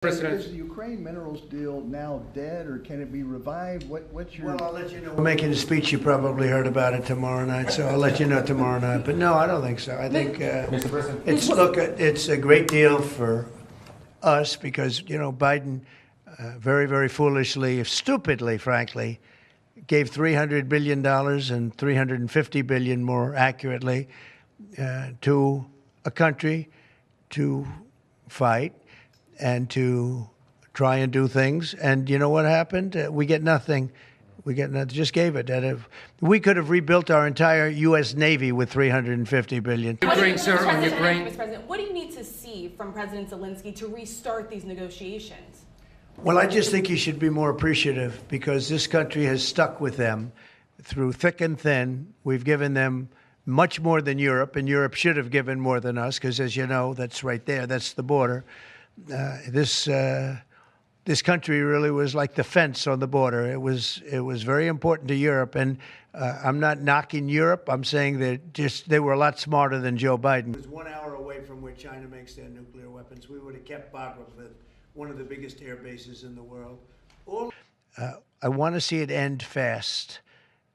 President. Is the Ukraine minerals deal now dead, or can it be revived? What's your... Well, I'll let you know. We're making a speech. You probably heard about it tomorrow night, so I'll let you know tomorrow night. But no, I don't think so. I think Mr. President. it's a great deal for us because, Biden very, very foolishly, stupidly, frankly, gave $300 billion and $350 billion more accurately to a country to fight and to try and do things. And you know what happened? We get nothing. We get nothing. Just gave it. We could have rebuilt our entire U.S. Navy with $350 billion. Ukraine, sir, on Ukraine. Mr. President, what do you need to see from President Zelenskyy to restart these negotiations? Well, I just think he should be more appreciative because this country has stuck with them through thick and thin. We've given them much more than Europe, and Europe should have given more than us because, as you know, that's right there. That's the border. This country really was like the fence on the border. It was very important to Europe, and I'm not knocking Europe. I'm saying that they were a lot smarter than Joe Biden. It was 1 hour away from where China makes their nuclear weapons. We would have kept Bagram with one of the biggest air bases in the world. I want to see it end fast.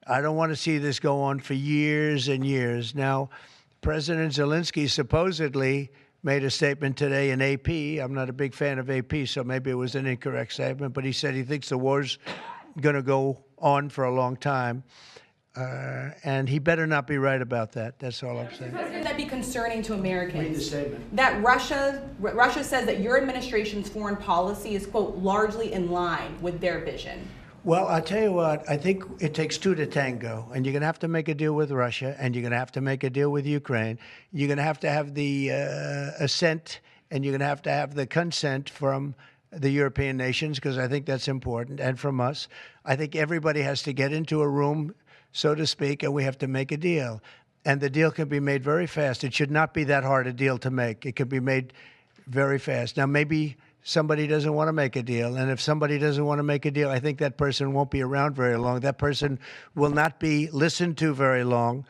I don't want to see this go on for years and years. Now, President Zelenskyy supposedly made a statement today in AP. I'm not a big fan of AP, so maybe it was an incorrect statement, but he said he thinks the war's going to go on for a long time. And he better not be right about that. That's all I'm saying. President, that'd be concerning to Americans. Read the statement. That Russia says that your administration's foreign policy is, quote, largely in line with their vision. Well, I'll tell you what, I think it takes two to tango, and you're going to have to make a deal with Russia, and you're going to have to make a deal with Ukraine. You're going to have the assent, and you're going to have the consent from the European nations, because I think that's important, and from us. I think everybody has to get into a room, so to speak, and we have to make a deal. And the deal can be made very fast. It should not be that hard a deal to make. It can be made very fast. Now, maybe somebody doesn't want to make a deal. And if somebody doesn't want to make a deal, I think that person won't be around very long. That person will not be listened to very long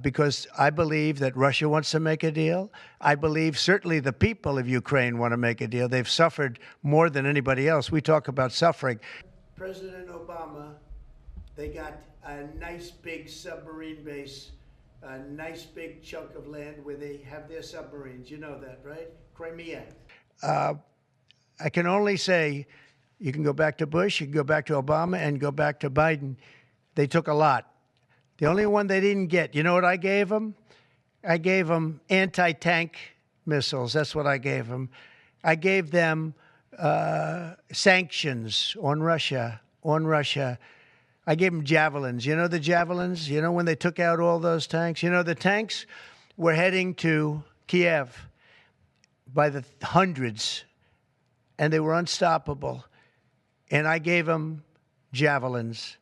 because I believe that Russia wants to make a deal. I believe certainly the people of Ukraine want to make a deal. They've suffered more than anybody else. We talk about suffering. President Obama, they got a nice big submarine base, a nice big chunk of land where they have their submarines. You know that, right? Crimea. I can only say you can go back to Bush, you can go back to Obama, and go back to Biden. They took a lot. The only one they didn't get, you know what I gave them? I gave them anti-tank missiles. That's what I gave them. I gave them sanctions on Russia. I gave them javelins. You know the javelins? You know when they took out all those tanks? You know the tanks were heading to Kiev by the hundreds, and they were unstoppable. And I gave them javelins.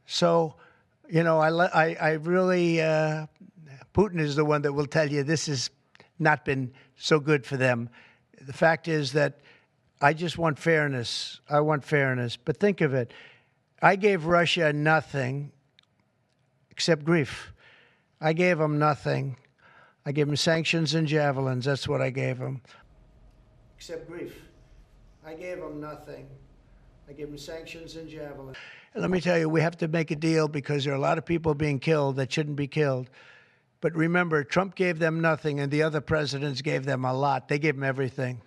So, I really, Putin is the one that will tell you this has not been so good for them. The fact is that I just want fairness. I want fairness. But think of it. I gave Russia nothing except grief. I gave them nothing. I gave them sanctions and javelins. That's what I gave them. Except grief. I gave them nothing. I gave them sanctions and javelins. And let me tell you, we have to make a deal because there are a lot of people being killed that shouldn't be killed. But remember, Trump gave them nothing and the other presidents gave them a lot. They gave them everything.